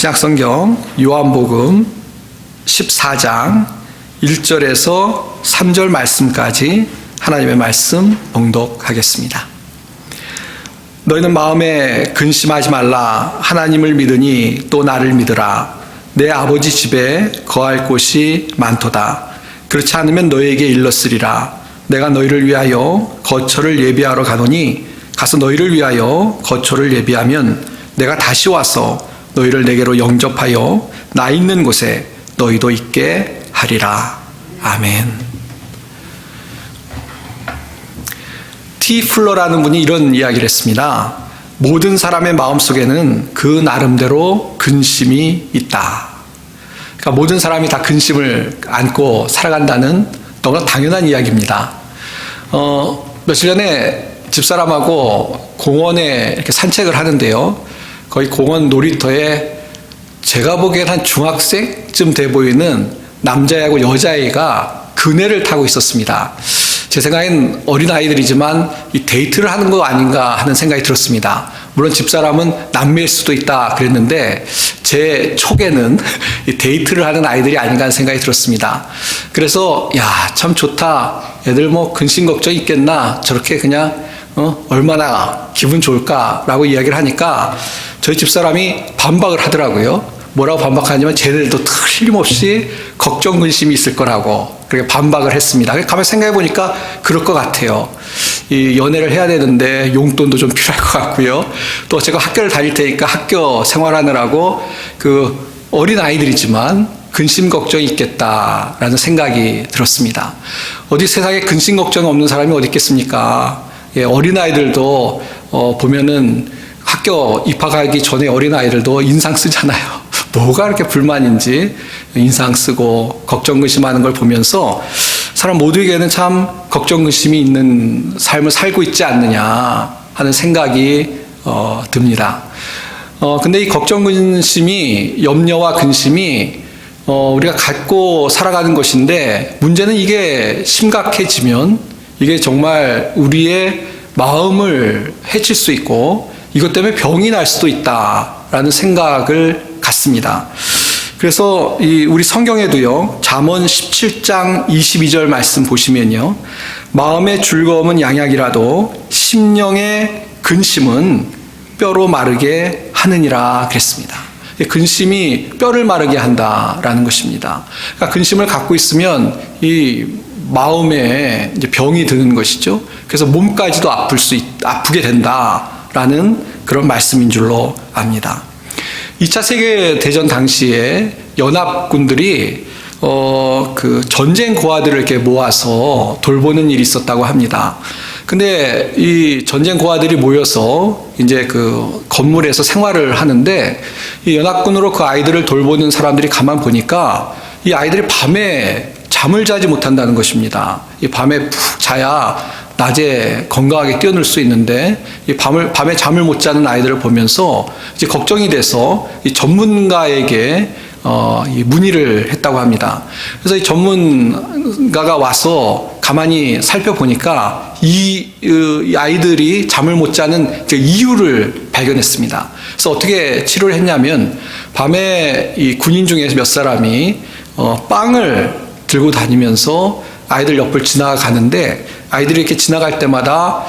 신약성경 요한복음 14장 1절에서 3절 말씀까지 하나님의 말씀 봉독하겠습니다. 너희는 마음에 근심하지 말라. 하나님을 믿으니 또 나를 믿으라. 내 아버지 집에 거할 곳이 많도다. 그렇지 않으면 너희에게 일렀으리라. 내가 너희를 위하여 거처를 예비하러 가노니 가서 너희를 위하여 거처를 예비하면 내가 다시 와서 너희를 내게로 영접하여 나 있는 곳에 너희도 있게 하리라. 아멘. T. 플러라는 분이 이런 이야기를 했습니다. 모든 사람의 마음속에는 그 나름대로 근심이 있다. 그러니까 모든 사람이 다 근심을 안고 살아간다는 너무나 당연한 이야기입니다. 며칠 전에 집사람하고 공원에 이렇게 산책을 하는데요. 거의 공원 놀이터에 제가 보기엔 한 중학생쯤 돼 보이는 남자애하고 여자애가 그네를 타고 있었습니다. 제 생각엔 어린아이들이지만 이 데이트를 하는 거 아닌가 하는 생각이 들었습니다. 물론 집사람은 남매일 수도 있다 그랬는데 제 촉에는 이 데이트를 하는 아이들이 아닌가 하는 생각이 들었습니다. 그래서 참 좋다. 애들 뭐 근심 걱정 있겠나. 저렇게 그냥 얼마나 기분 좋을까라고 이야기를 하니까 저희 집사람이 반박을 하더라고요. 뭐라고 반박하냐면 쟤네들도 틀림없이 걱정 근심이 있을 거라고 그렇게 반박을 했습니다. 가만히 생각해 보니까 그럴 것 같아요. 이 연애를 해야 되는데 용돈도 좀 필요할 것 같고요. 또 제가 학교를 다닐 테니까 학교 생활하느라고 그 어린 아이들이지만 근심 걱정이 있겠다라는 생각이 들었습니다. 어디 세상에 근심 걱정 없는 사람이 어디 있겠습니까? 어린아이들도 보면은 학교 입학하기 전에 어린아이들도 인상 쓰잖아요. 뭐가 그렇게 불만인지 인상 쓰고 걱정 근심하는 걸 보면서 사람 모두에게는 참 걱정 근심이 있는 삶을 살고 있지 않느냐 하는 생각이 듭니다. 근데 이 걱정 근심이 염려와 근심이 우리가 갖고 살아가는 것인데 문제는 이게 심각해지면 이게 정말 우리의 마음을 해칠 수 있고 이것 때문에 병이 날 수도 있다라는 생각을 갖습니다. 그래서 우리 성경에도요, 잠언 17장 22절 말씀 보시면요, 마음의 즐거움은 양약이라도 심령의 근심은 뼈로 마르게 하느니라 그랬습니다. 근심이 뼈를 마르게 한다라는 것입니다. 그러니까 근심을 갖고 있으면 이 마음에 이제 병이 드는 것이죠. 그래서 몸까지도 아프게 된다라는 그런 말씀인 줄로 압니다. 2차 세계대전 당시에 연합군들이 그 전쟁 고아들을 이렇게 모아서 돌보는 일이 있었다고 합니다. 근데 이 전쟁 고아들이 모여서 이제 그 건물에서 생활을 하는데 이 연합군으로 그 아이들을 돌보는 사람들이 가만 보니까 이 아이들이 밤에 잠을 자지 못한다는 것입니다. 이 밤에 푹 자야 낮에 건강하게 뛰어놀 수 있는데 이 밤에 잠을 못 자는 아이들을 보면서 이제 걱정이 돼서 이 전문가에게 이 문의를 했다고 합니다. 그래서 이 전문가가 와서 가만히 살펴보니까 이 아이들이 잠을 못 자는 이유를 발견했습니다. 그래서 어떻게 치료를 했냐면 밤에 이 군인 중에서 몇 사람이 빵을 들고 다니면서 아이들 옆을 지나가는데 아이들이 이렇게 지나갈 때마다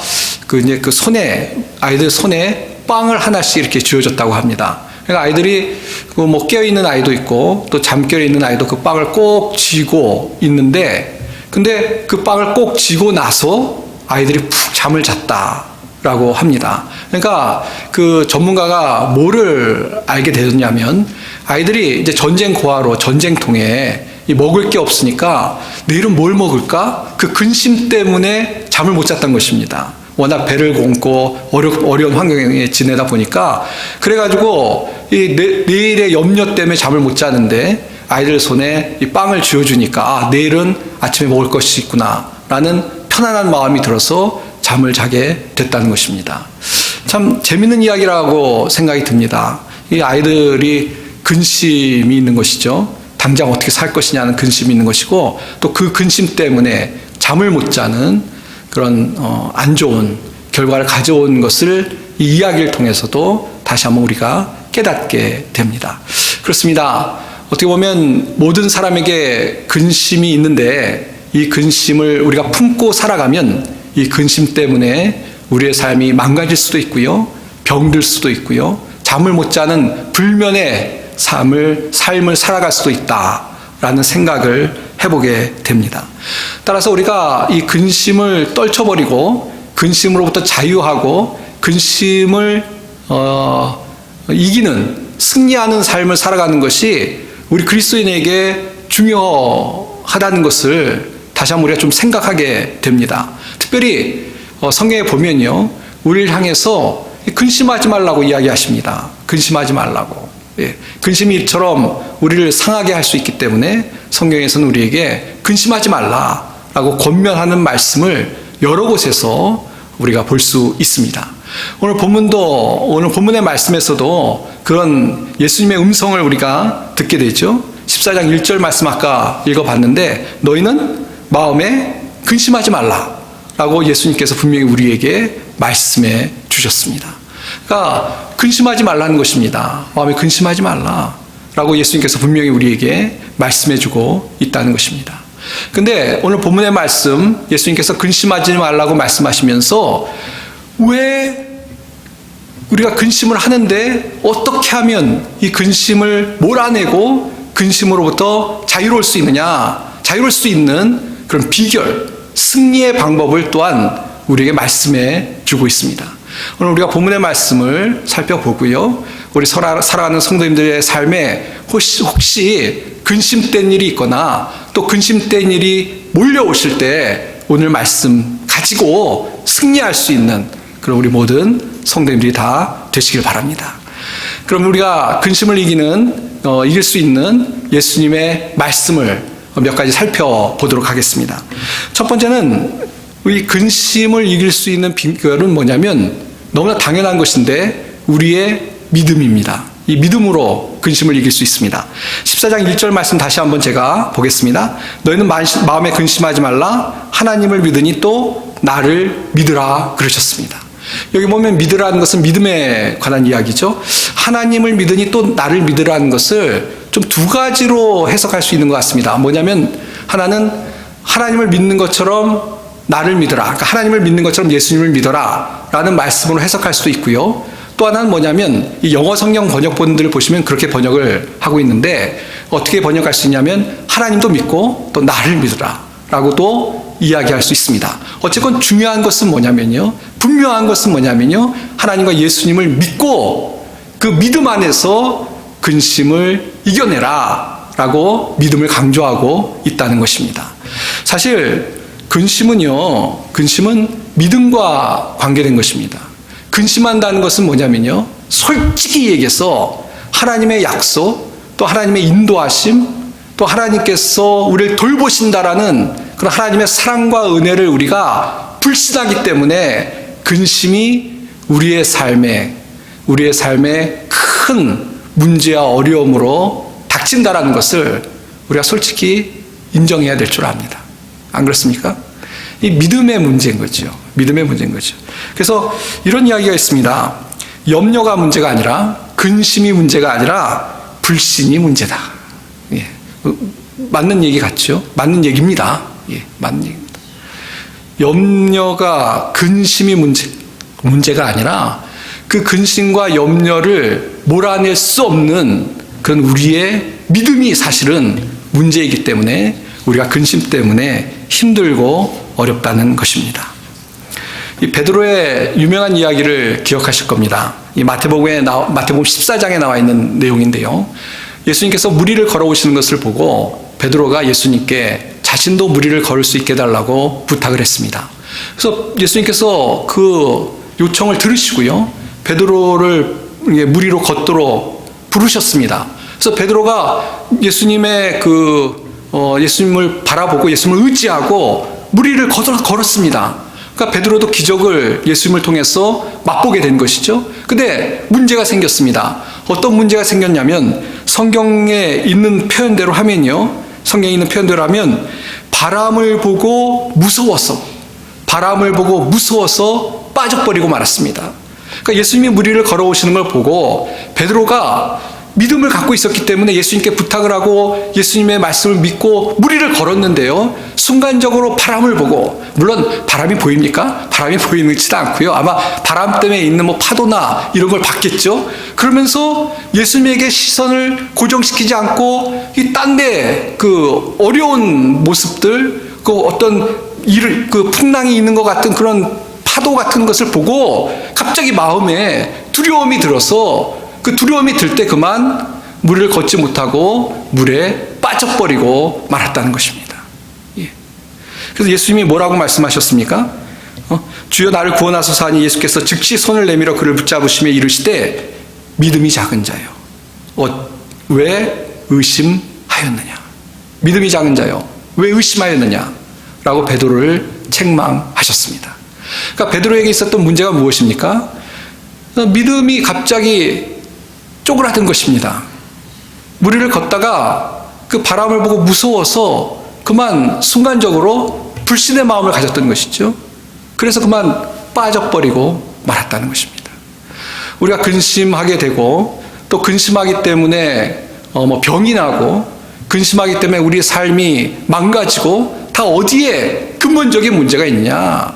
아이들 손에 빵을 하나씩 이렇게 쥐어줬다고 합니다. 그러니까 아이들이 뭐 깨어있는 아이도 있고 또 잠결에 있는 아이도 그 빵을 꼭 쥐고 있는데 근데 그 빵을 꼭 쥐고 나서 아이들이 푹 잠을 잤다라고 합니다. 그러니까 그 전문가가 뭐를 알게 되었냐면 아이들이 이제 전쟁 고아로 전쟁통에 먹을 게 없으니까 내일은 뭘 먹을까? 그 근심 때문에 잠을 못 잤던 것입니다. 워낙 배를 굶고 어려운 환경에 지내다 보니까 그래가지고 이 내일의 염려 때문에 잠을 못 자는데 아이들 손에 이 빵을 쥐어주니까 내일은 아침에 먹을 것이 있구나 라는 편안한 마음이 들어서 잠을 자게 됐다는 것입니다. 참 재밌는 이야기라고 생각이 듭니다. 이 아이들이 근심이 있는 것이죠. 당장 어떻게 살 것이냐는 근심이 있는 것이고 또 그 근심 때문에 잠을 못 자는 그런 안 좋은 결과를 가져온 것을 이 이야기를 통해서도 다시 한번 우리가 깨닫게 됩니다. 그렇습니다. 어떻게 보면 모든 사람에게 근심이 있는데 이 근심을 우리가 품고 살아가면 이 근심 때문에 우리의 삶이 망가질 수도 있고요. 병들 수도 있고요. 잠을 못 자는 불면의 삶을 살아갈 수도 있다라는 생각을 해보게 됩니다. 따라서 우리가 이 근심을 떨쳐버리고 근심으로부터 자유하고 근심을 이기는 승리하는 삶을 살아가는 것이 우리 그리스도인에게 중요하다는 것을 다시 한번 우리가 좀 생각하게 됩니다. 특별히 성경에 보면요, 우리를 향해서 근심하지 말라고 이야기하십니다. 근심하지 말라고. 예, 근심이 이처럼 우리를 상하게 할 수 있기 때문에 성경에서는 우리에게 근심하지 말라라고 권면하는 말씀을 여러 곳에서 우리가 볼 수 있습니다. 오늘 본문의 말씀에서도 그런 예수님의 음성을 우리가 듣게 되죠. 14장 1절 말씀 아까 읽어봤는데 너희는 마음에 근심하지 말라라고 예수님께서 분명히 우리에게 말씀해 주셨습니다. 그러니까 근심하지 말라는 것입니다. 마음에 근심하지 말라라고 예수님께서 분명히 우리에게 말씀해 주고 있다는 것입니다. 근데 오늘 본문의 말씀, 예수님께서 근심하지 말라고 말씀하시면서 왜 우리가 근심을 하는데 어떻게 하면 이 근심을 몰아내고 근심으로부터 자유로울 수 있느냐, 자유로울 수 있는 그런 비결, 승리의 방법을 또한 우리에게 말씀해 주고 있습니다. 오늘 우리가 본문의 말씀을 살펴보고요. 우리 살아가는 성도님들의 삶에 혹시 근심된 일이 있거나 또 근심된 일이 몰려오실 때 오늘 말씀 가지고 승리할 수 있는 그런 우리 모든 성도님들이 다 되시길 바랍니다. 그럼 우리가 근심을 이길 수 있는 예수님의 말씀을 몇 가지 살펴보도록 하겠습니다. 첫 번째는 이 근심을 이길 수 있는 비결은 뭐냐면 너무나 당연한 것인데 우리의 믿음입니다. 이 믿음으로 근심을 이길 수 있습니다. 14장 1절 말씀 다시 한번 제가 보겠습니다. 너희는 마음에 근심하지 말라. 하나님을 믿으니 또 나를 믿으라 그러셨습니다. 여기 보면 믿으라는 것은 믿음에 관한 이야기죠. 하나님을 믿으니 또 나를 믿으라는 것을 좀 두 가지로 해석할 수 있는 것 같습니다. 뭐냐면 하나는 하나님을 믿는 것처럼 나를 믿어라. 그러니까 하나님을 믿는 것처럼 예수님을 믿어라 라는 말씀으로 해석할 수도 있고요. 또 하나는 뭐냐면 이 영어 성경 번역본들을 보시면 그렇게 번역을 하고 있는데 어떻게 번역할 수 있냐면 하나님도 믿고 또 나를 믿으라 라고도 이야기할 수 있습니다. 어쨌건 중요한 것은 뭐냐면요, 분명한 것은 뭐냐면요, 하나님과 예수님을 믿고 그 믿음 안에서 근심을 이겨내라 라고 믿음을 강조하고 있다는 것입니다. 사실 근심은 믿음과 관계된 것입니다. 근심한다는 것은 뭐냐면요, 솔직히 얘기해서 하나님의 약속, 또 하나님의 인도하심, 또 하나님께서 우리를 돌보신다라는 그런 하나님의 사랑과 은혜를 우리가 불신하기 때문에 근심이 우리의 삶에 큰 문제와 어려움으로 닥친다라는 것을 우리가 솔직히 인정해야 될 줄 압니다. 안 그렇습니까? 이 믿음의 문제인 거죠. 믿음의 문제인 거죠. 그래서 이런 이야기가 있습니다. 염려가 문제가 아니라, 근심이 문제가 아니라 불신이 문제다. 예. 맞는 얘기 같죠? 맞는 얘기입니다. 예, 맞는 얘기입니다. 염려가 근심이 문제가 아니라 그 근심과 염려를 몰아낼 수 없는 그런 우리의 믿음이 사실은 문제이기 때문에 우리가 근심 때문에 힘들고 어렵다는 것입니다. 이 베드로의 유명한 이야기를 기억하실 겁니다. 이 마태복음 14장에 나와 있는 내용인데요. 예수님께서 무리를 걸어오시는 것을 보고 베드로가 예수님께 자신도 무리를 걸을 수 있게 해달라고 부탁을 했습니다. 그래서 예수님께서 그 요청을 들으시고요, 베드로를 무리로 걷도록 부르셨습니다. 그래서 베드로가 예수님의 예수님을 바라보고 예수님을 의지하고 무리를 걸었습니다. 그러니까 베드로도 기적을 예수님을 통해서 맛보게 된 것이죠. 근데 문제가 생겼습니다. 어떤 문제가 생겼냐면 성경에 있는 표현대로 하면요, 성경에 있는 표현대로 하면 바람을 보고 무서워서 빠져버리고 말았습니다. 그러니까 예수님이 무리를 걸어오시는 걸 보고 베드로가 믿음을 갖고 있었기 때문에 예수님께 부탁을 하고 예수님의 말씀을 믿고 무리를 걸었는데요. 순간적으로 바람을 보고, 물론 바람이 보입니까? 바람이 보이지도 않고요. 아마 바람 때문에 있는 뭐 파도나 이런 걸 봤겠죠. 그러면서 예수님에게 시선을 고정시키지 않고 이 딴 데 그 어려운 모습들, 그 어떤 그 풍랑이 있는 것 같은 그런 파도 같은 것을 보고 갑자기 마음에 두려움이 들어서 그 두려움이 들 때 그만 물을 걷지 못하고 물에 빠져버리고 말았다는 것입니다. 예. 그래서 예수님이 뭐라고 말씀하셨습니까? 주여 나를 구원하소서 하니 예수께서 즉시 손을 내밀어 그를 붙잡으시며 이르시되 믿음이 작은 자요. 왜 의심하였느냐? 믿음이 작은 자요. 왜 의심하였느냐? 라고 베드로를 책망하셨습니다. 그러니까 베드로에게 있었던 문제가 무엇입니까? 믿음이 갑자기 쪼그라든 것입니다. 무리를 걷다가 그 바람을 보고 무서워서 그만 순간적으로 불신의 마음을 가졌던 것이죠. 그래서 그만 빠져버리고 말았다는 것입니다. 우리가 근심하게 되고 또 근심하기 때문에 병이 나고 근심하기 때문에 우리의 삶이 망가지고 다 어디에 근본적인 문제가 있냐?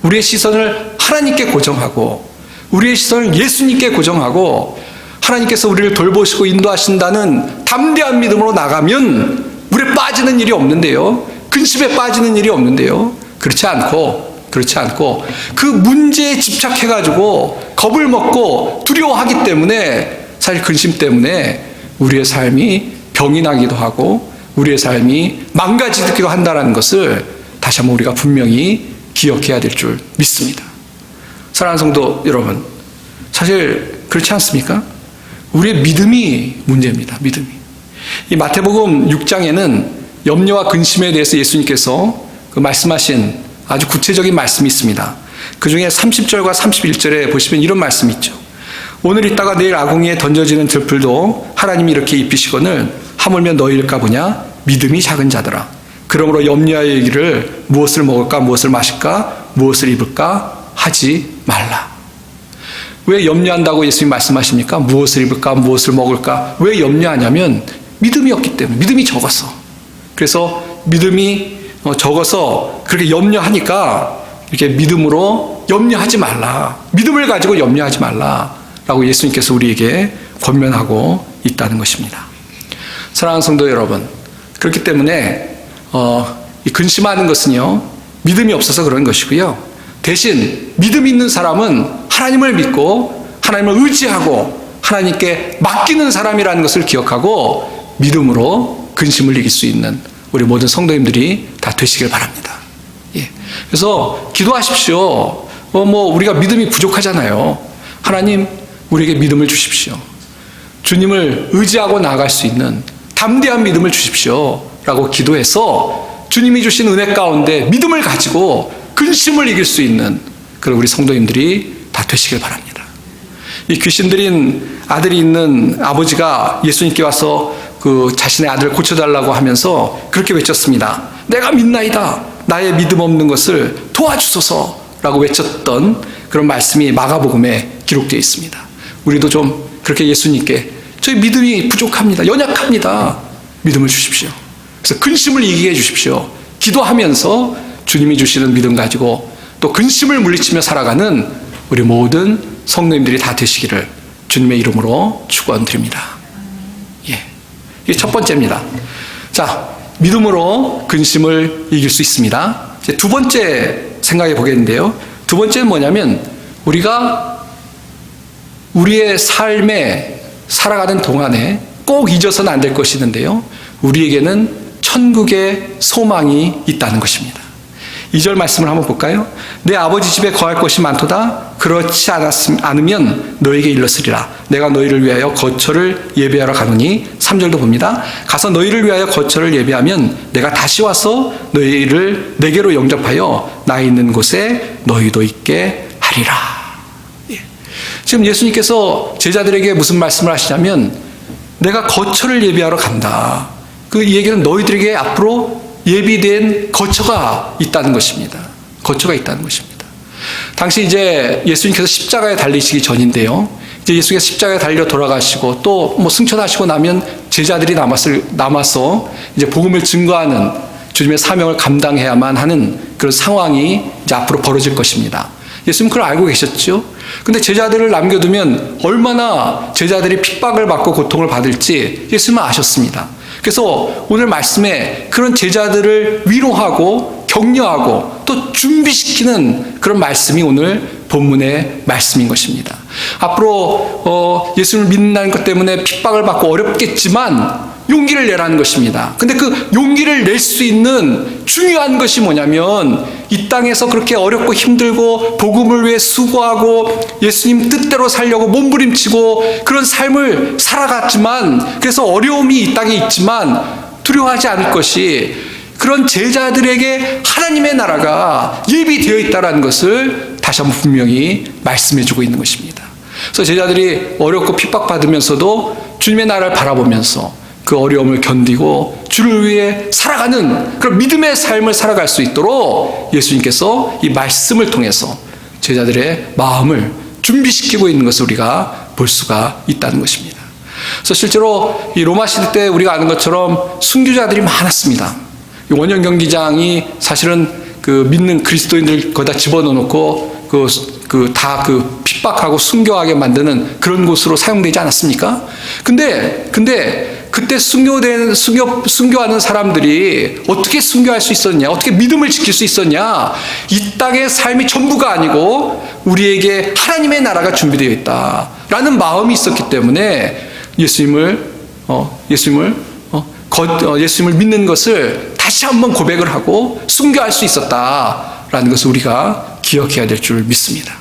우리의 시선을 하나님께 고정하고 우리의 시선을 예수님께 고정하고 하나님께서 우리를 돌보시고 인도하신다는 담대한 믿음으로 나가면 물에 빠지는 일이 없는데요. 근심에 빠지는 일이 없는데요. 그렇지 않고 그 문제에 집착해가지고 겁을 먹고 두려워하기 때문에 사실 근심 때문에 우리의 삶이 병이 나기도 하고 우리의 삶이 망가지기도 한다는 것을 다시 한번 우리가 분명히 기억해야 될 줄 믿습니다. 사랑하는 성도 여러분, 사실 그렇지 않습니까? 우리의 믿음이 문제입니다. 믿음이. 이 마태복음 6장에는 염려와 근심에 대해서 예수님께서 그 말씀하신 아주 구체적인 말씀이 있습니다. 그 중에 30절과 31절에 보시면 이런 말씀이 있죠. 오늘 있다가 내일 아궁이에 던져지는 들풀도 하나님이 이렇게 입히시거늘 하물며 너희일까 보냐? 믿음이 작은 자들아. 그러므로 염려하여 이르기를 무엇을 먹을까, 무엇을 마실까, 무엇을 입을까 하지 말라. 왜 염려한다고 예수님이 말씀하십니까? 무엇을 입을까, 무엇을 먹을까? 왜 염려하냐면 믿음이 없기 때문에, 믿음이 적어서. 그래서 믿음이 적어서 그렇게 염려하니까 이렇게 믿음으로 염려하지 말라. 믿음을 가지고 염려하지 말라라고 예수님께서 우리에게 권면하고 있다는 것입니다. 사랑하는 성도 여러분, 그렇기 때문에 이 근심하는 것은요, 믿음이 없어서 그런 것이고요. 대신 믿음 있는 사람은 하나님을 믿고 하나님을 의지하고 하나님께 맡기는 사람이라는 것을 기억하고 믿음으로 근심을 이길 수 있는 우리 모든 성도님들이 다 되시길 바랍니다. 예. 그래서 기도하십시오. 우리가 믿음이 부족하잖아요. 하나님, 우리에게 믿음을 주십시오. 주님을 의지하고 나아갈 수 있는 담대한 믿음을 주십시오. 라고 기도해서 주님이 주신 은혜 가운데 믿음을 가지고 근심을 이길 수 있는 그런 우리 성도님들이 다 되시길 바랍니다. 이 귀신 들인 아들이 있는 아버지가 예수님께 와서 그 자신의 아들을 고쳐달라고 하면서 그렇게 외쳤습니다. 내가 믿나이다. 나의 믿음 없는 것을 도와주소서라고 외쳤던 그런 말씀이 마가복음에 기록되어 있습니다. 우리도 좀 그렇게 예수님께 저희 믿음이 부족합니다. 연약합니다. 믿음을 주십시오. 그래서 근심을 이기게 해주십시오. 기도하면서 주님이 주시는 믿음 가지고 또 근심을 물리치며 살아가는 우리 모든 성도님들이 다 되시기를 주님의 이름으로 축원드립니다. 예, 이게 첫 번째입니다. 자, 믿음으로 근심을 이길 수 있습니다. 이제 두 번째 생각해 보겠는데요. 두 번째는 뭐냐면 우리가 우리의 삶에 살아가는 동안에 꼭 잊어서는 안 될 것이 있는데요. 우리에게는 천국의 소망이 있다는 것입니다. 2절 말씀을 한번 볼까요? 내 아버지 집에 거할 것이 많도다. 그렇지 않으면 너에게 일렀으리라. 내가 너희를 위하여 거처를 예배하러 가노니 3절도 봅니다. 가서 너희를 위하여 거처를 예배하면 내가 다시 와서 너희를 내게로 영접하여 나 있는 곳에 너희도 있게 하리라. 예. 지금 예수님께서 제자들에게 무슨 말씀을 하시냐면 내가 거처를 예배하러 간다. 그 얘기는 너희들에게 앞으로 예비된 거처가 있다는 것입니다. 거처가 있다는 것입니다. 당시 이제 예수님께서 십자가에 달리시기 전인데요. 이제 예수께서 십자가에 달려 돌아가시고 또 뭐 승천하시고 나면 제자들이 남아서 이제 복음을 증거하는 주님의 사명을 감당해야만 하는 그런 상황이 이제 앞으로 벌어질 것입니다. 예수님 그걸 알고 계셨죠? 근데 제자들을 남겨두면 얼마나 제자들이 핍박을 받고 고통을 받을지 예수님은 아셨습니다. 그래서 오늘 말씀에 그런 제자들을 위로하고 격려하고 또 준비시키는 그런 말씀이 오늘 본문의 말씀인 것입니다. 앞으로 예수님을 믿는다는 것 때문에 핍박을 받고 어렵겠지만 용기를 내라는 것입니다. 근데 그 용기를 낼 수 있는 중요한 것이 뭐냐면 이 땅에서 그렇게 어렵고 힘들고 복음을 위해 수고하고 예수님 뜻대로 살려고 몸부림치고 그런 삶을 살아갔지만 그래서 어려움이 이 땅에 있지만 두려워하지 않을 것이 그런 제자들에게 하나님의 나라가 예비되어 있다는 것을 다시 한번 분명히 말씀해 주고 있는 것입니다. 그래서 제자들이 어렵고 핍박받으면서도 주님의 나라를 바라보면서 그 어려움을 견디고 주를 위해 살아가는 그런 믿음의 삶을 살아갈 수 있도록 예수님께서 이 말씀을 통해서 제자들의 마음을 준비시키고 있는 것을 우리가 볼 수가 있다는 것입니다. 그래서 실제로 이 로마 시대 때 우리가 아는 것처럼 순교자들이 많았습니다. 원형 경기장이 사실은 그 믿는 그리스도인들 거기다 집어넣어놓고 다 핍박하고 순교하게 만드는 그런 곳으로 사용되지 않았습니까? 근데 그때 순교하는 사람들이 어떻게 순교할 수 있었냐? 어떻게 믿음을 지킬 수 있었냐? 이 땅의 삶이 전부가 아니고 우리에게 하나님의 나라가 준비되어 있다라는 마음이 있었기 때문에 예수님을 믿는 것을 다시 한번 고백을 하고 순교할 수 있었다라는 것을 우리가 기억해야 될 줄 믿습니다.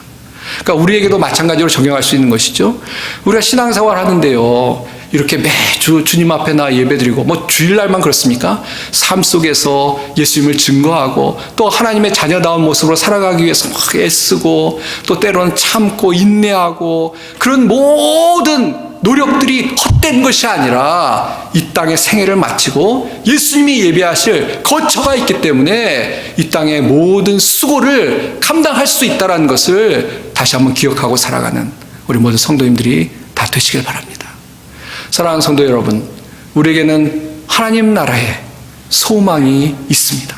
그러니까 우리에게도 마찬가지로 적용할 수 있는 것이죠. 우리가 신앙생활 하는데요, 이렇게 매주 주님 앞에 나 예배드리고 뭐 주일날만 그렇습니까? 삶 속에서 예수님을 증거하고 또 하나님의 자녀다운 모습으로 살아가기 위해서 막 애쓰고 또 때로는 참고 인내하고 그런 모든 노력들이 헛된 것이 아니라 이 땅의 생애를 마치고 예수님이 예비하실 거처가 있기 때문에 이 땅의 모든 수고를 감당할 수 있다는 것을 다시 한번 기억하고 살아가는 우리 모든 성도님들이 다 되시길 바랍니다. 사랑하는 성도 여러분, 우리에게는 하나님 나라의 소망이 있습니다.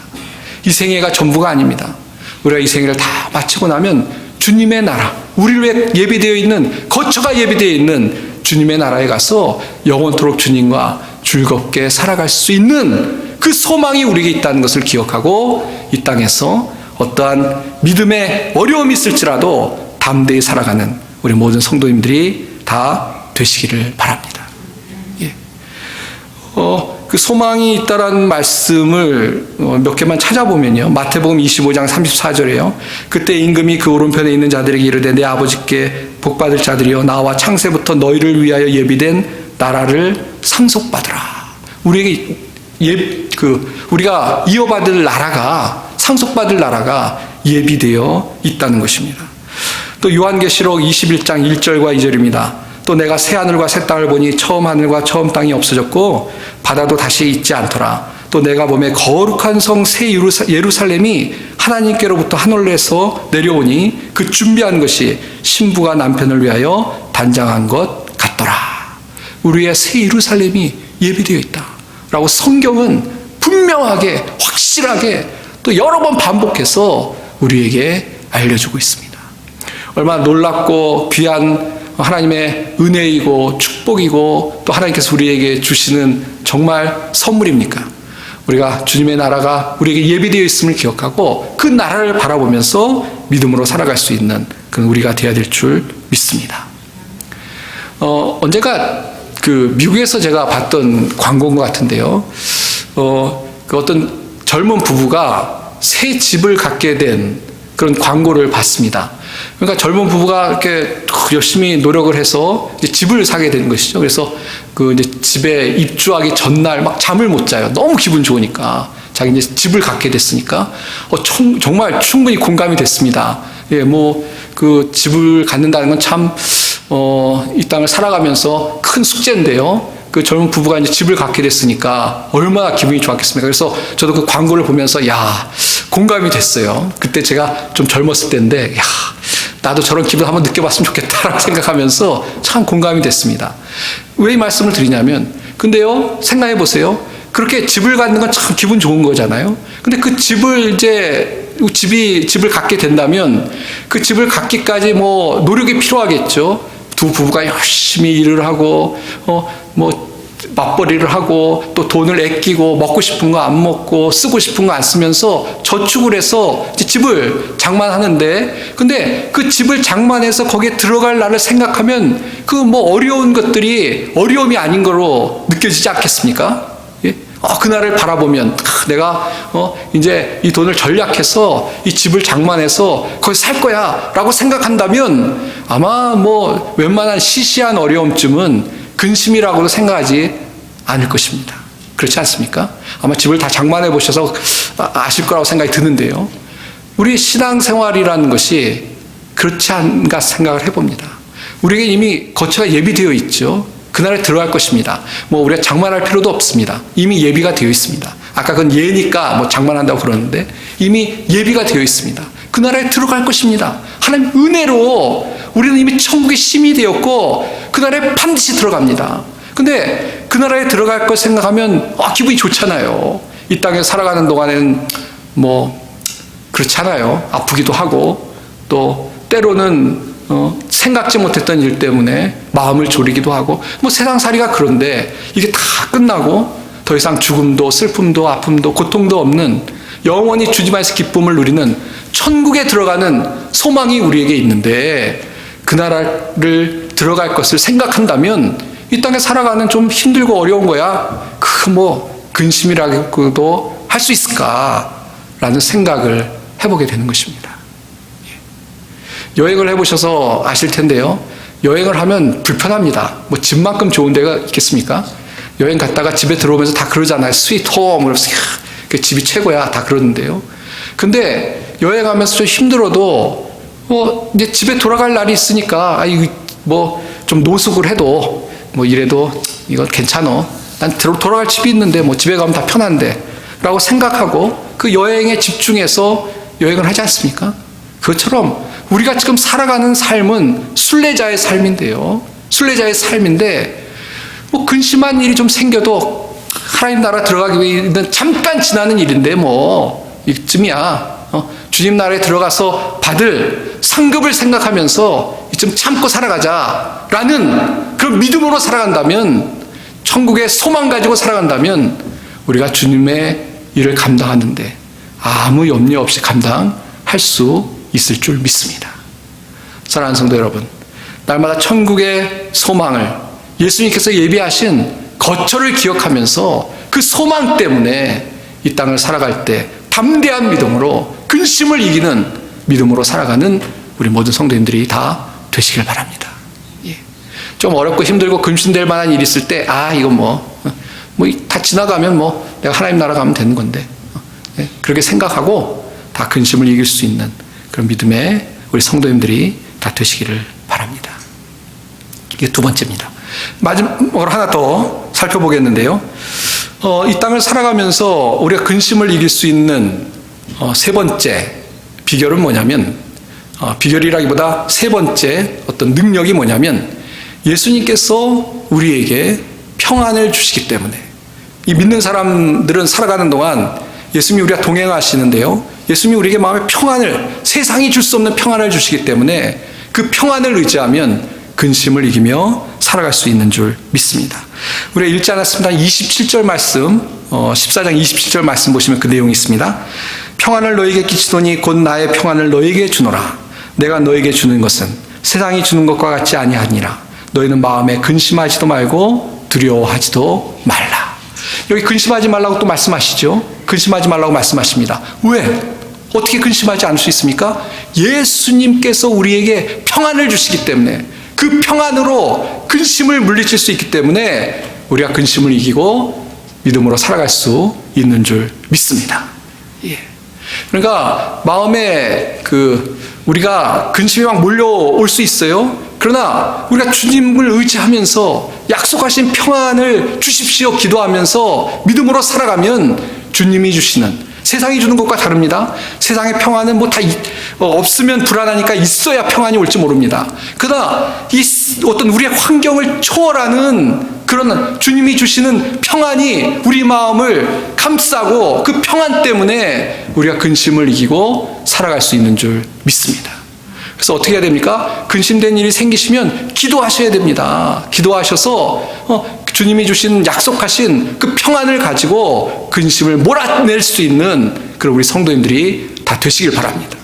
이 생애가 전부가 아닙니다. 우리가 이 생애를 다 마치고 나면 주님의 나라, 우리를 위해 예비되어 있는 거처가 예비되어 있는 주님의 나라에 가서 영원토록 주님과 즐겁게 살아갈 수 있는 그 소망이 우리에게 있다는 것을 기억하고 이 땅에서 어떠한 믿음의 어려움이 있을지라도 담대히 살아가는 우리 모든 성도님들이 다 되시기를 바랍니다. 예. 그 소망이 있다라는 말씀을 몇 개만 찾아보면요. 마태복음 25장 34절에요. 그때 임금이 그 오른편에 있는 자들에게 이르되 내 아버지께 복받을 자들이여 나와 창세부터 너희를 위하여 예비된 나라를 상속받으라. 우리에게 우리가 이어받을 나라가 상속받을 나라가 예비되어 있다는 것입니다. 또 요한계시록 21장 1절과 2절입니다. 또 내가 새 하늘과 새 땅을 보니 처음 하늘과 처음 땅이 없어졌고 바다도 다시 있지 않더라. 또 내가 보매 거룩한 성 새 예루살렘이 하나님께로부터 하늘에서 내려오니 그 준비한 것이 신부가 남편을 위하여 단장한 것 같더라. 우리의 새 예루살렘이 예비되어 있다 라고 성경은 분명하게 확실하게 또 여러 번 반복해서 우리에게 알려주고 있습니다. 얼마나 놀랍고 귀한 하나님의 은혜이고 축복이고 또 하나님께서 우리에게 주시는 정말 선물입니까? 우리가 주님의 나라가 우리에게 예비되어 있음을 기억하고 그 나라를 바라보면서 믿음으로 살아갈 수 있는 그런 우리가 되어야 될 줄 믿습니다. 언제가 미국에서 제가 봤던 광고인 것 같은데요. 그 어떤 젊은 부부가 새 집을 갖게 된 그런 광고를 봤습니다. 그러니까 젊은 부부가 이렇게 열심히 노력을 해서 이제 집을 사게 되는 것이죠. 그래서 이제 집에 입주하기 전날 막 잠을 못 자요. 너무 기분 좋으니까. 자기 이제 집을 갖게 됐으니까. 정말 충분히 공감이 됐습니다. 예, 집을 갖는다는 건 참, 이 땅을 살아가면서 큰 숙제인데요. 그 젊은 부부가 이제 집을 갖게 됐으니까 얼마나 기분이 좋았겠습니까? 그래서 저도 그 광고를 보면서, 공감이 됐어요. 그때 제가 좀 젊었을 때인데, 나도 저런 기분 한번 느껴봤으면 좋겠다라고 생각하면서 참 공감이 됐습니다. 왜 이 말씀을 드리냐면, 근데요, 생각해 보세요. 그렇게 집을 갖는 건 참 기분 좋은 거잖아요. 근데 그 집을 집을 갖게 된다면 그 집을 갖기까지 뭐 노력이 필요하겠죠. 두 부부가 열심히 일을 하고, 맞벌이를 하고, 또 돈을 아끼고, 먹고 싶은 거 안 먹고, 쓰고 싶은 거 안 쓰면서 저축을 해서 집을 장만하는데, 근데 그 집을 장만해서 거기에 들어갈 날을 생각하면 그 뭐 어려운 것들이 어려움이 아닌 거로 느껴지지 않겠습니까? 예? 그날을 바라보면, 내가, 이제 이 돈을 절약해서 이 집을 장만해서 거기 살 거야 라고 생각한다면 아마 뭐 웬만한 시시한 어려움쯤은 근심이라고도 생각하지 않을 것입니다. 그렇지 않습니까? 아마 집을 다 장만해 보셔서 아실 거라고 생각이 드는데요. 우리 신앙생활이라는 것이 그렇지 않은가 생각을 해봅니다. 우리에게 이미 거처가 예비되어 있죠. 그날에 들어갈 것입니다. 뭐 우리가 장만할 필요도 없습니다. 이미 예비가 되어 있습니다. 아까 그건 예니까 뭐 장만한다고 그러는데 이미 예비가 되어 있습니다. 그날에 들어갈 것입니다. 하나님 은혜로 우리는 이미 천국의 심이 되었고 그날에 반드시 들어갑니다. 근데 그 나라에 들어갈 걸 생각하면 기분이 좋잖아요. 이 땅에 살아가는 동안에는 뭐 그렇잖아요. 아프기도 하고 또 때로는 생각지 못했던 일 때문에 마음을 졸이기도 하고 뭐 세상살이가 그런데 이게 다 끝나고 더 이상 죽음도 슬픔도 아픔도 고통도 없는 영원히 주님께서 기쁨을 누리는 천국에 들어가는 소망이 우리에게 있는데 그 나라를 들어갈 것을 생각한다면 이 땅에 살아가는 좀 힘들고 어려운 거야 그 뭐 근심이라고도 할 수 있을까라는 생각을 해보게 되는 것입니다. 여행을 해보셔서 아실 텐데요. 여행을 하면 불편합니다. 뭐 집만큼 좋은 데가 있겠습니까? 여행 갔다가 집에 들어오면서 다 그러잖아요. 스윗 홈 그러면서 그 집이 최고야 다 그러는데요. 근데 여행하면서 좀 힘들어도 이제 집에 돌아갈 날이 있으니까 뭐 좀 노숙을 해도 뭐 이래도 이거 괜찮어. 난 돌아갈 집이 있는데 뭐 집에 가면 다 편한데 라고 생각하고 그 여행에 집중해서 여행을 하지 않습니까? 그것처럼 우리가 지금 살아가는 삶은 순례자의 삶인데요. 순례자의 삶인데 뭐 근심한 일이 좀 생겨도 하나님 나라 들어가기 위해는 잠깐 지나는 일인데 뭐 이쯤이야. 주님 나라에 들어가서 받을 상급을 생각하면서 좀 참고 살아가자라는 그런 믿음으로 살아간다면 천국의 소망 가지고 살아간다면 우리가 주님의 일을 감당하는데 아무 염려 없이 감당할 수 있을 줄 믿습니다. 사랑하는 성도 여러분, 날마다 천국의 소망을 예수님께서 예비하신 거처를 기억하면서 그 소망 때문에 이 땅을 살아갈 때 담대한 믿음으로 근심을 이기는 믿음으로 살아가는 우리 모든 성도님들이 다 되시길 바랍니다. 예. 좀 어렵고 힘들고 근심될 만한 일이 있을 때 이건 뭐 다 지나가면 뭐 내가 하나님 나라 가면 되는 건데 그렇게 생각하고 다 근심을 이길 수 있는 그런 믿음의 우리 성도님들이 다 되시기를 바랍니다. 이게 두 번째입니다. 마지막으로 하나 더 살펴보겠는데요. 이 땅을 살아가면서 우리가 근심을 이길 수 있는 세 번째 비결은 뭐냐면 비결이라기보다 세 번째 어떤 능력이 뭐냐면 예수님께서 우리에게 평안을 주시기 때문에 이 믿는 사람들은 살아가는 동안 예수님이 우리가 동행하시는데요. 예수님이 우리에게 마음의 평안을 세상이 줄 수 없는 평안을 주시기 때문에 그 평안을 의지하면 근심을 이기며 살아갈 수 있는 줄 믿습니다. 우리가 읽지 않았습니다. 27절 말씀 14장 27절 말씀 보시면 그 내용이 있습니다. 평안을 너에게 끼치노니 곧 나의 평안을 너에게 주노라. 내가 너에게 주는 것은 세상이 주는 것과 같지 아니하니라. 너희는 마음에 근심하지도 말고 두려워하지도 말라. 여기 근심하지 말라고 또 말씀하시죠. 근심하지 말라고 말씀하십니다. 왜? 어떻게 근심하지 않을 수 있습니까? 예수님께서 우리에게 평안을 주시기 때문에 그 평안으로 근심을 물리칠 수 있기 때문에 우리가 근심을 이기고 믿음으로 살아갈 수 있는 줄 믿습니다. 예. 그러니까 마음에 우리가 근심이 막 몰려올 수 있어요. 그러나 우리가 주님을 의지하면서 약속하신 평안을 주십시오 기도하면서 믿음으로 살아가면 주님이 주시는 세상이 주는 것과 다릅니다. 세상의 평안은 뭐 다 없으면 불안하니까 있어야 평안이 올지 모릅니다. 그러나 이 어떤 우리의 환경을 초월하는 그런 주님이 주시는 평안이 우리 마음을 감싸고 그 평안 때문에 우리가 근심을 이기고 살아갈 수 있는 줄 믿습니다. 그래서 어떻게 해야 됩니까? 근심된 일이 생기시면 기도하셔야 됩니다. 기도하셔서 주님이 주신 약속하신 그 평안을 가지고 근심을 몰아낼 수 있는 그런 우리 성도님들이 다 되시길 바랍니다.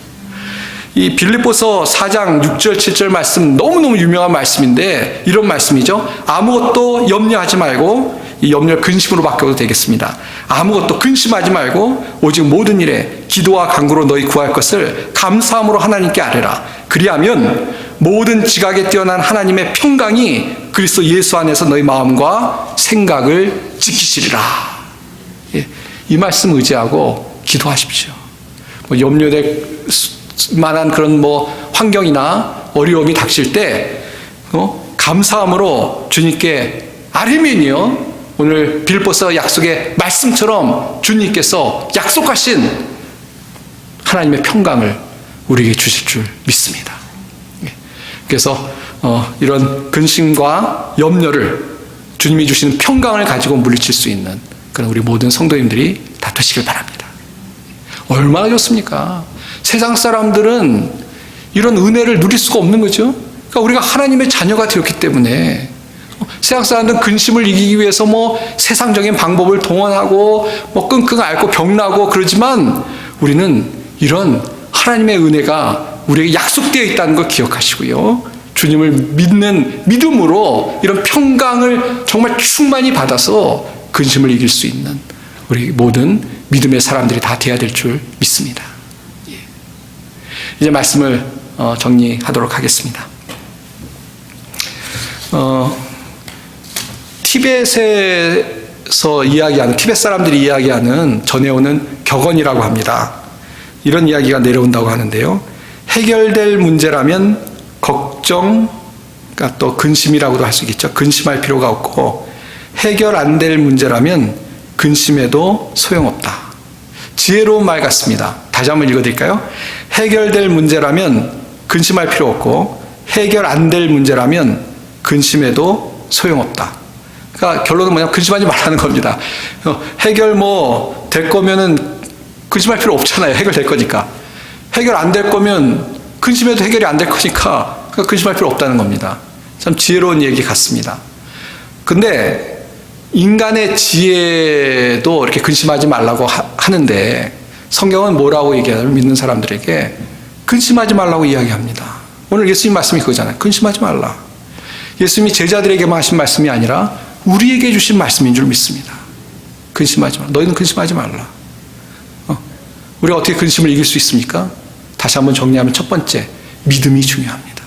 이 빌립보서 4장 6절 7절 말씀 너무너무 유명한 말씀인데 이런 말씀이죠. 아무것도 염려하지 말고, 이 염려를 근심으로 바꿔도 되겠습니다. 아무것도 근심하지 말고 오직 모든 일에 기도와 간구로 너희 구할 것을 감사함으로 하나님께 아뢰라. 그리하면 모든 지각에 뛰어난 하나님의 평강이 그리스도 예수 안에서 너희 마음과 생각을 지키시리라. 예, 이 말씀 의지하고 기도하십시오. 염려될 만한 그런 환경이나 어려움이 닥칠 때 감사함으로 주님께 아뢰면요, 오늘 빌립보서 약속의 말씀처럼 주님께서 약속하신 하나님의 평강을 우리에게 주실 줄 믿습니다. 그래서 이런 근심과 염려를 주님이 주시는 평강을 가지고 물리칠 수 있는 그런 우리 모든 성도님들이 다 되시길 바랍니다. 얼마나 좋습니까? 세상 사람들은 이런 은혜를 누릴 수가 없는 거죠. 그러니까 우리가 하나님의 자녀가 되었기 때문에 세상 사람들은 근심을 이기기 위해서 세상적인 방법을 동원하고 끙끙 앓고 병나고 그러지만 우리는 이런 하나님의 은혜가 우리에게 약속되어 있다는 걸 기억하시고요. 주님을 믿는 믿음으로 이런 평강을 정말 충만히 받아서 근심을 이길 수 있는 우리 모든 믿음의 사람들이 다 되어야 될 줄 믿습니다. 이제 말씀을 정리하도록 하겠습니다. 티벳에서 이야기하는, 티벳 사람들이 이야기하는 전해오는 격언이라고 합니다. 이런 이야기가 내려온다고 하는데요. 해결될 문제라면 걱정, 그러니까 또 근심이라고도 할 수 있겠죠. 근심할 필요가 없고, 해결 안 될 문제라면 근심해도 소용없다. 지혜로운 말 같습니다. 다시 한번 읽어드릴까요? 해결될 문제라면 근심할 필요 없고, 해결 안 될 문제라면 근심해도 소용없다. 그러니까 결론은 뭐냐면 근심하지 말라는 겁니다. 해결 될 거면은 근심할 필요 없잖아요. 해결될 거니까. 해결 안 될 거면 근심해도 해결이 안 될 거니까 근심할 필요 없다는 겁니다. 참 지혜로운 얘기 같습니다. 근데 인간의 지혜도 이렇게 근심하지 말라고 하는데 성경은 뭐라고 얘기하냐면 믿는 사람들에게 근심하지 말라고 이야기합니다. 오늘 예수님 말씀이 그거잖아요. 근심하지 말라. 예수님이 제자들에게만 하신 말씀이 아니라 우리에게 주신 말씀인 줄 믿습니다. 근심하지 말라. 너희는 근심하지 말라. 우리가 어떻게 근심을 이길 수 있습니까? 다시 한번 정리하면 첫 번째, 믿음이 중요합니다.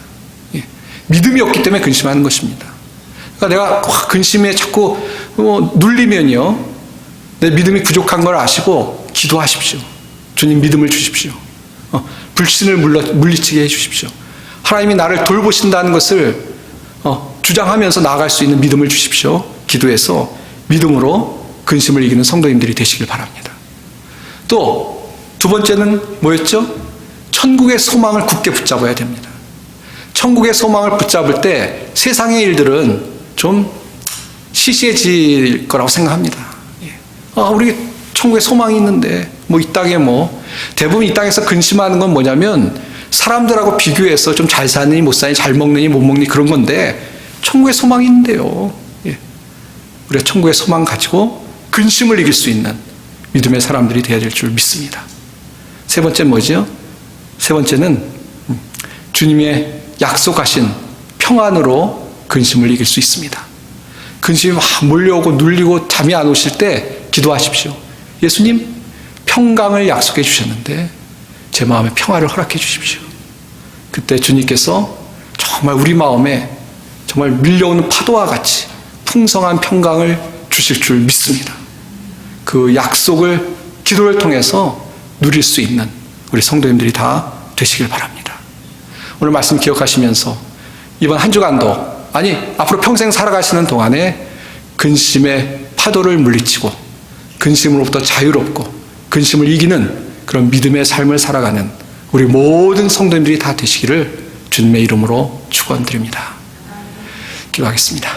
예. 믿음이 없기 때문에 근심하는 것입니다. 그러니까 내가 근심에 자꾸 눌리면요, 내 믿음이 부족한 걸 아시고 기도하십시오. 주님 믿음을 주십시오. 불신을 물리치게 해주십시오. 하나님이 나를 돌보신다는 것을 주장하면서 나아갈 수 있는 믿음을 주십시오. 기도해서 믿음으로 근심을 이기는 성도님들이 되시길 바랍니다. 또 두 번째는 뭐였죠? 천국의 소망을 굳게 붙잡아야 됩니다. 천국의 소망을 붙잡을 때 세상의 일들은 좀 시시해질 거라고 생각합니다. 우리 천국에 소망이 있는데 이 땅에 대부분 이 땅에서 근심하는 건 뭐냐면 사람들하고 비교해서 좀 잘 사느니 못 사느니 잘 먹느니 못 먹느니 그런 건데 천국에 소망이 있는데요. 우리가 천국의 소망 가지고 근심을 이길 수 있는 믿음의 사람들이 되어야 될 줄 믿습니다. 세 번째는 뭐죠? 세 번째는 주님의 약속하신 평안으로 근심을 이길 수 있습니다. 근심이 막 몰려오고 눌리고 잠이 안 오실 때 기도하십시오. 예수님, 평강을 약속해 주셨는데 제 마음에 평화를 허락해 주십시오. 그때 주님께서 정말 우리 마음에 정말 밀려오는 파도와 같이 풍성한 평강을 주실 줄 믿습니다. 그 약속을 기도를 통해서 누릴 수 있는 우리 성도님들이 다 되시길 바랍니다. 오늘 말씀 기억하시면서 이번 한 주간도, 아니 앞으로 평생 살아가시는 동안에 근심의 파도를 물리치고 근심으로부터 자유롭고 근심을 이기는 그런 믿음의 삶을 살아가는 우리 모든 성도님들이 다 되시기를 주님의 이름으로 축원드립니다. 기도하겠습니다.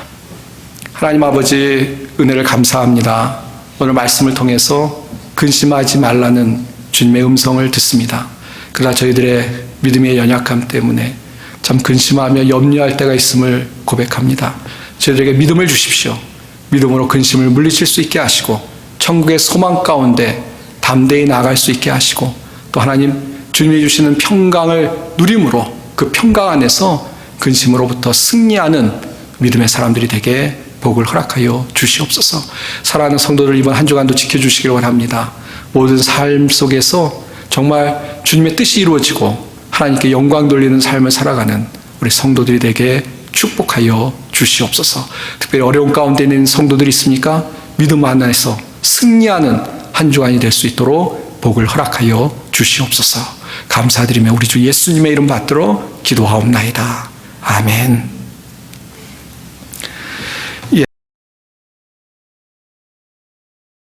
하나님 아버지, 은혜를 감사합니다. 오늘 말씀을 통해서 근심하지 말라는 주님의 음성을 듣습니다. 그러나 저희들의 믿음의 연약함 때문에 참 근심하며 염려할 때가 있음을 고백합니다. 저희들에게 믿음을 주십시오. 믿음으로 근심을 물리칠 수 있게 하시고 천국의 소망 가운데 담대히 나아갈 수 있게 하시고, 또 하나님 주님이 주시는 평강을 누림으로 그 평강 안에서 근심으로부터 승리하는 믿음의 사람들이 되게 복을 허락하여 주시옵소서. 사랑하는 성도들, 이번 한 주간도 지켜주시기를 원합니다. 모든 삶 속에서 정말 주님의 뜻이 이루어지고 하나님께 영광 돌리는 삶을 살아가는 우리 성도들이 되게 축복하여 주시옵소서. 특별히 어려운 가운데 있는 성도들이 있습니까? 믿음 안에서 승리하는 한 주간이 될 수 있도록 복을 허락하여 주시옵소서. 감사드리며 우리 주 예수님의 이름 받들어 기도하옵나이다. 아멘.